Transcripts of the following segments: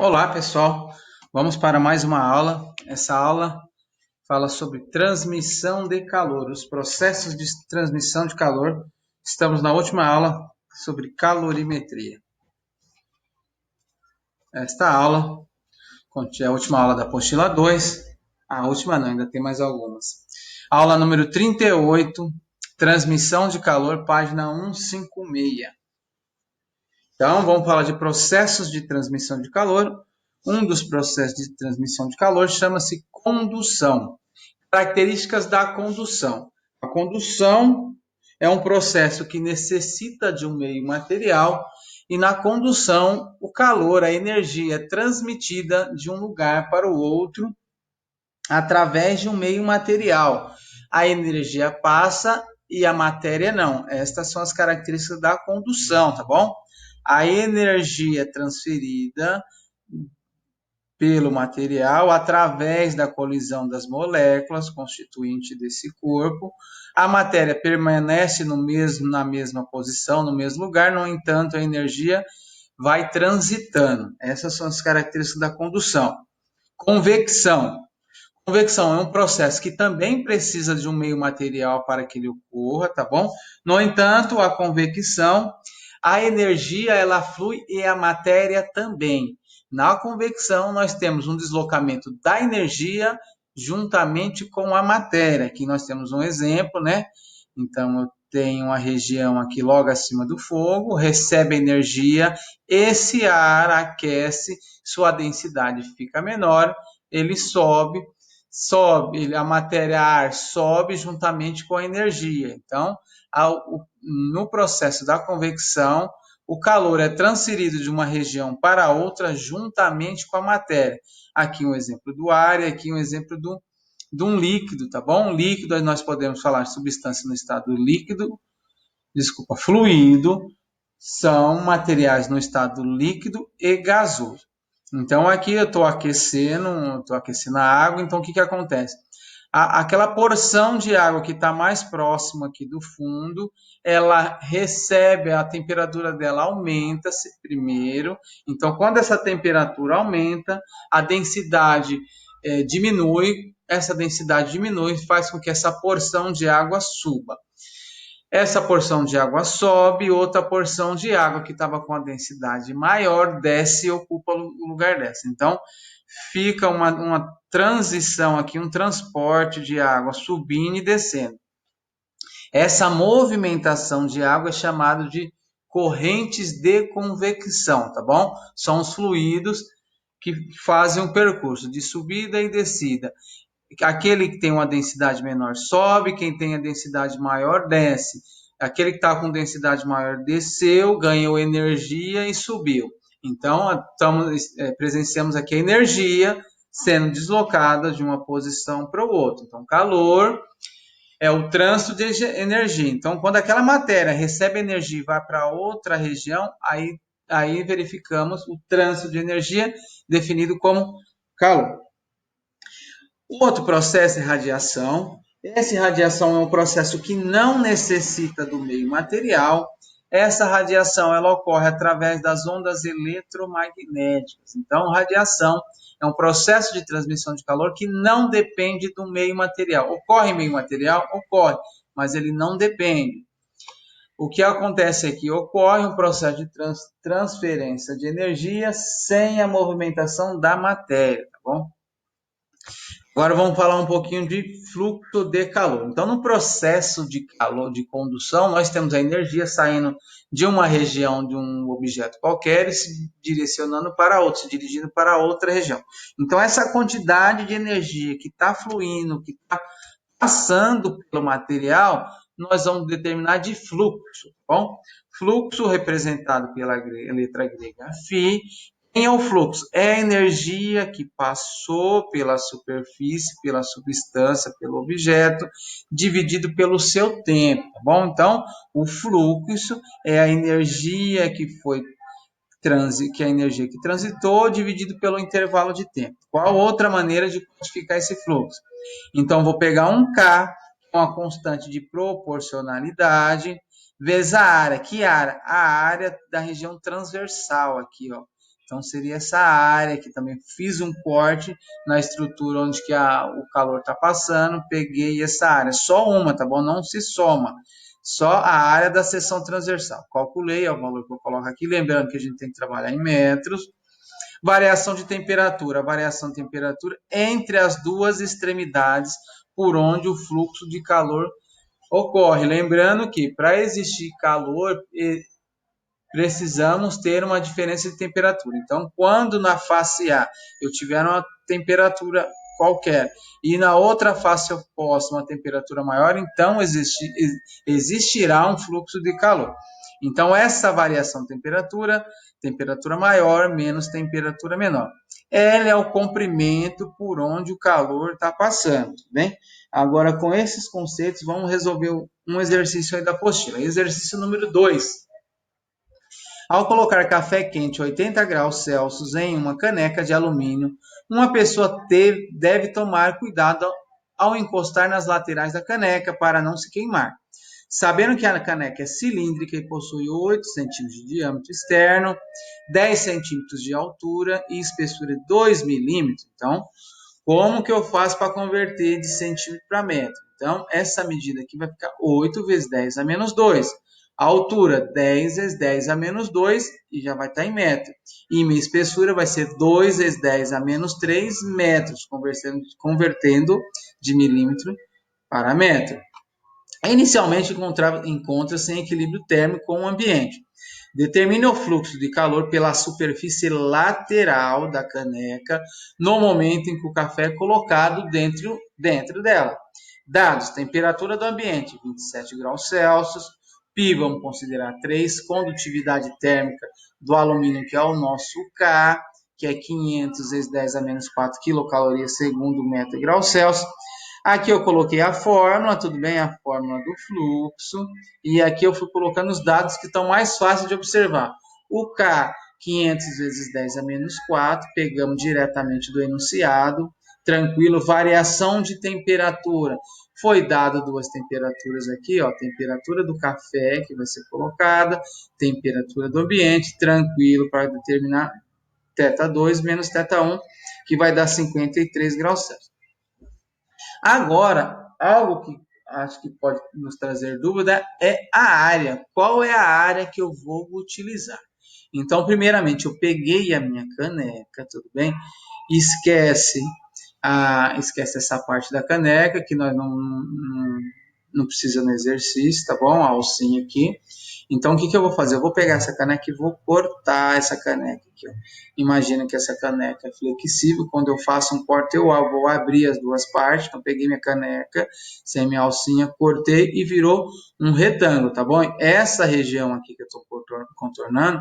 Olá, pessoal. Vamos para mais uma aula. Essa aula fala sobre transmissão de calor, os processos de transmissão de calor. Estamos na última aula sobre calorimetria. Esta aula é a última aula da apostila 2. A última não, ainda tem mais algumas. Aula número 38, transmissão de calor, página 156. Então, vamos falar de processos de transmissão de calor. Um dos processos de transmissão de calor chama-se condução. Características da condução. A condução é um processo que necessita de um meio material e na condução o calor, a energia é transmitida de um lugar para o outro através de um meio material. A energia passa e a matéria não. Estas são as características da condução, tá bom? A energia transferida pelo material através da colisão das moléculas constituinte desse corpo. A matéria permanece na mesma posição, no mesmo lugar, no entanto, a energia vai transitando. Essas são as características da condução. Convecção. Convecção é um processo que também precisa de um meio material para que ele ocorra, tá bom? No entanto, a convecção, a energia ela flui e a matéria também. Na convecção, nós temos um deslocamento da energia juntamente com a matéria. Aqui nós temos um exemplo, né? Então, eu tenho uma região aqui logo acima do fogo, recebe energia, esse ar aquece, sua densidade fica menor, ele sobe, a matéria ar sobe juntamente com a energia. Então, no processo da convecção, o calor é transferido de uma região para outra juntamente com a matéria. Aqui um exemplo do ar e aqui um exemplo de um líquido, tá bom? Um líquido, nós podemos falar de substância no estado líquido, fluido, são materiais no estado líquido e gasoso. Então, aqui eu estou aquecendo a água, então o que acontece? Aquela porção de água que está mais próxima aqui do fundo, ela recebe, a temperatura dela aumenta-se primeiro. Então, quando essa temperatura aumenta, a densidade diminui, essa densidade diminui, faz com que essa porção de água suba. Essa porção de água sobe, outra porção de água que estava com a densidade maior desce e ocupa o lugar dessa. Então, fica uma transição aqui, um transporte de água subindo e descendo. Essa movimentação de água é chamada de correntes de convecção, tá bom? São os fluidos que fazem um percurso de subida e descida. Aquele que tem uma densidade menor sobe, quem tem a densidade maior desce. Aquele que está com densidade maior desceu, ganhou energia e subiu. Então, presenciamos aqui a energia sendo deslocada de uma posição para o outro. Então, calor é o trânsito de energia. Então, quando aquela matéria recebe energia e vai para outra região, aí verificamos o trânsito de energia definido como calor. O outro processo é radiação. Essa radiação é um processo que não necessita do meio material. Essa radiação ela ocorre através das ondas eletromagnéticas. Então, radiação é um processo de transmissão de calor que não depende do meio material. Ocorre em meio material? Ocorre, mas ele não depende. O que acontece é que ocorre um processo de transferência de energia sem a movimentação da matéria, tá bom? Agora vamos falar um pouquinho de fluxo de calor. Então, no processo de calor, de condução, nós temos a energia saindo de uma região de um objeto qualquer e se direcionando para outra, se dirigindo para outra região. Então, essa quantidade de energia que está fluindo, que está passando pelo material, nós vamos determinar de fluxo, tá bom? Fluxo representado pela letra grega φ. Quem é o fluxo? É a energia que passou pela superfície, pela substância, pelo objeto, dividido pelo seu tempo, tá bom? Então, o fluxo é a energia que a energia que transitou dividido pelo intervalo de tempo. Qual outra maneira de quantificar esse fluxo? Então, vou pegar um K, uma constante de proporcionalidade, vezes a área. Que área? A área da região transversal aqui, ó. Então, seria essa área que também fiz um corte na estrutura onde que o calor está passando, peguei essa área, só uma, tá bom? Não se soma, só a área da seção transversal. Calculei, é o valor que eu coloco aqui, lembrando que a gente tem que trabalhar em metros. Variação de temperatura, a variação de temperatura entre as duas extremidades por onde o fluxo de calor ocorre. Lembrando que para existir calor, precisamos ter uma diferença de temperatura. Então, quando na face A eu tiver uma temperatura qualquer e na outra face oposta uma temperatura maior, então existirá um fluxo de calor. Então, essa variação de temperatura, temperatura maior menos temperatura menor, ela é o comprimento por onde o calor está passando, bem? Agora, com esses conceitos, vamos resolver um exercício aí da apostila. Exercício número 2. Ao colocar café quente 80 graus Celsius em uma caneca de alumínio, uma pessoa deve tomar cuidado ao encostar nas laterais da caneca para não se queimar. Sabendo que a caneca é cilíndrica e possui 8 centímetros de diâmetro externo, 10 centímetros de altura e espessura de 2 milímetros, então, como que eu faço para converter de centímetro para metro? Então, essa medida aqui vai ficar 8 vezes 10 a menos 2. A altura, 10 vezes 10 a menos 2, e já vai estar em metro. E minha espessura vai ser 2 vezes 10 a menos 3 metros, convertendo de milímetro para metro. Inicialmente, encontra-se em equilíbrio térmico com o ambiente. Determine o fluxo de calor pela superfície lateral da caneca no momento em que o café é colocado dentro dela. Dados: temperatura do ambiente, 27 graus Celsius. Pi, vamos considerar 3. Condutividade térmica do alumínio, que é o nosso K, que é 500 vezes 10 a menos 4 quilocalorias segundo metro grau Celsius. Aqui eu coloquei a fórmula, tudo bem? A fórmula do fluxo. E aqui eu fui colocando os dados que estão mais fáceis de observar. O K, 500 vezes 10 a menos 4, pegamos diretamente do enunciado. Tranquilo, variação de temperatura. Foi dado duas temperaturas aqui, ó, temperatura do café, que vai ser colocada, temperatura do ambiente, tranquilo, para determinar θ2 menos θ1, que vai dar 53 graus Celsius. Agora, algo que acho que pode nos trazer dúvida é a área. Qual é a área que eu vou utilizar? Então, primeiramente, eu peguei a minha caneca, tudo bem? Esquece essa parte da caneca, que nós não precisa no exercício, tá bom? A alcinha aqui. Então, o que eu vou fazer? Eu vou pegar essa caneca e vou cortar essa caneca aqui, ó. Imagina que essa caneca é flexível. Quando eu faço um corte, eu vou abrir as duas partes. Então, peguei minha caneca, sem minha alcinha, cortei e virou um retângulo, tá bom? Essa região aqui que eu estou contornando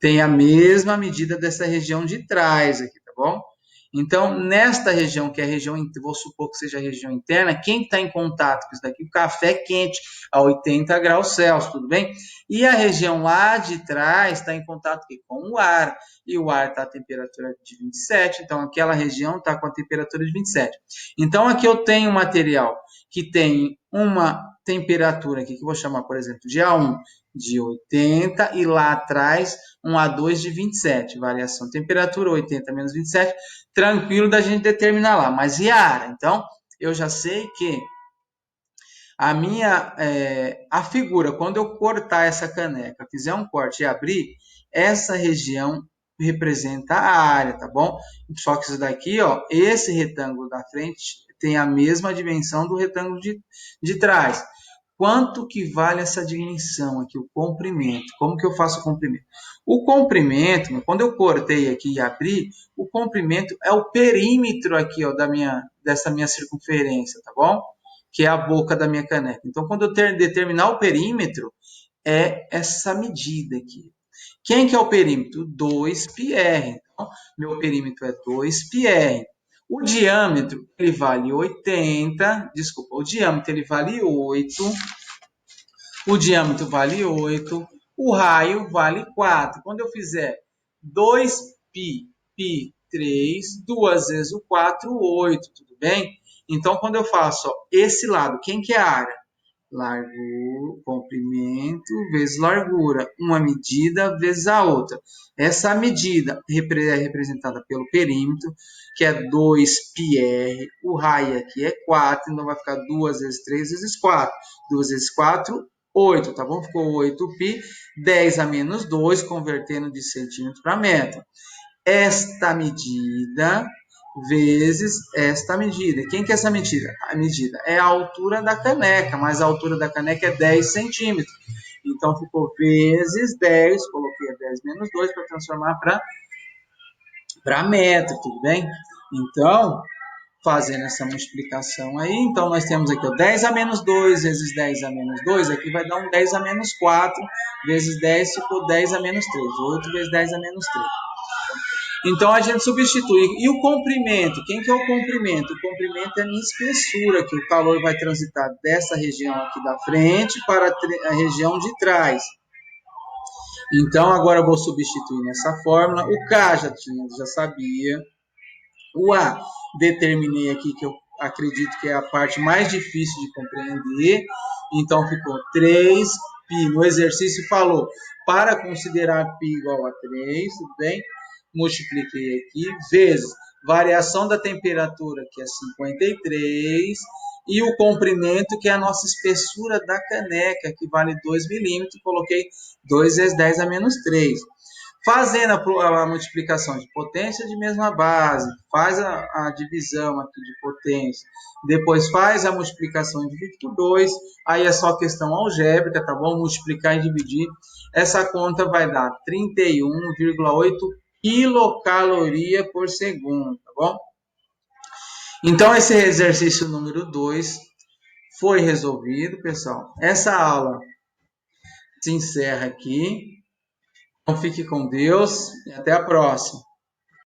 tem a mesma medida dessa região de trás aqui, tá bom? Então, nesta região, que é a região, vou supor que seja a região interna, quem está em contato com isso daqui? O café quente, a 80 graus Celsius, tudo bem? E a região lá de trás está em contato com o ar, e o ar está a temperatura de 27, então aquela região está com a temperatura de 27. Então, aqui eu tenho um material que tem uma temperatura aqui, que eu vou chamar, por exemplo, de A1 de 80, e lá atrás um A2 de 27, variação de temperatura, 80 menos 27, tranquilo da gente determinar lá. Mas e a área? Então, eu já sei que a figura, quando eu cortar essa caneca, fizer um corte e abrir, essa região representa a área, tá bom? Só que isso daqui, ó, esse retângulo da frente tem a mesma dimensão do retângulo de trás. Quanto que vale essa dimensão aqui, o comprimento? Como que eu faço o comprimento? O comprimento, quando eu cortei aqui e abri, o comprimento é o perímetro aqui, ó, dessa minha circunferência, tá bom? Que é a boca da minha caneca. Então, quando eu determinar o perímetro, é essa medida aqui. Quem que é o perímetro? 2πr. Então, meu perímetro é 2πr. O diâmetro, ele vale 80, desculpa, o diâmetro ele vale 8, o diâmetro vale 8, o raio vale 4. Quando eu fizer 2π, π, 3, 2 vezes o 4, 8, tudo bem? Então, quando eu faço ó, esse lado, quem que é a área? comprimento vezes largura, uma medida vezes a outra. Essa medida é representada pelo perímetro, que é 2πr, o raio aqui é 4, então vai ficar 2 vezes 3 vezes 4. 2 vezes 4, 8, tá bom? Ficou 8π, 10 a menos 2, convertendo de centímetro para metro. Esta medida vezes esta medida. Quem que é essa medida? A medida é a altura da caneca, mas a altura da caneca é 10 centímetros. Então, ficou vezes 10, coloquei 10 menos 2 para transformar para metro, tudo bem? Então, fazendo essa multiplicação aí, então nós temos aqui ó, 10 a menos 2 vezes 10 a menos 2, aqui vai dar um 10 a menos 4, vezes 10 ficou 10 a menos 3, 8 vezes 10 a menos 3. Então a gente substitui. E o comprimento? Quem que é o comprimento? O comprimento é a minha espessura, que o calor vai transitar dessa região aqui da frente para a região de trás. Então agora eu vou substituir nessa fórmula. O K já sabia. O A, determinei aqui que eu acredito que é a parte mais difícil de compreender. Então ficou 3π. No exercício falou para considerar π igual a 3, tudo bem? Multipliquei aqui, vezes variação da temperatura, que é 53, e o comprimento, que é a nossa espessura da caneca, que vale 2 milímetros, coloquei 2 vezes 10 a menos 3. Fazendo a multiplicação de potência de mesma base, faz a divisão aqui de potência, depois faz a multiplicação e divide por 2, aí é só questão algébrica, tá bom? Multiplicar e dividir. Essa conta vai dar 31,8 quilocaloria por segundo, tá bom? Então, esse exercício número 2 foi resolvido, pessoal. Essa aula se encerra aqui. Então, fique com Deus e até a próxima.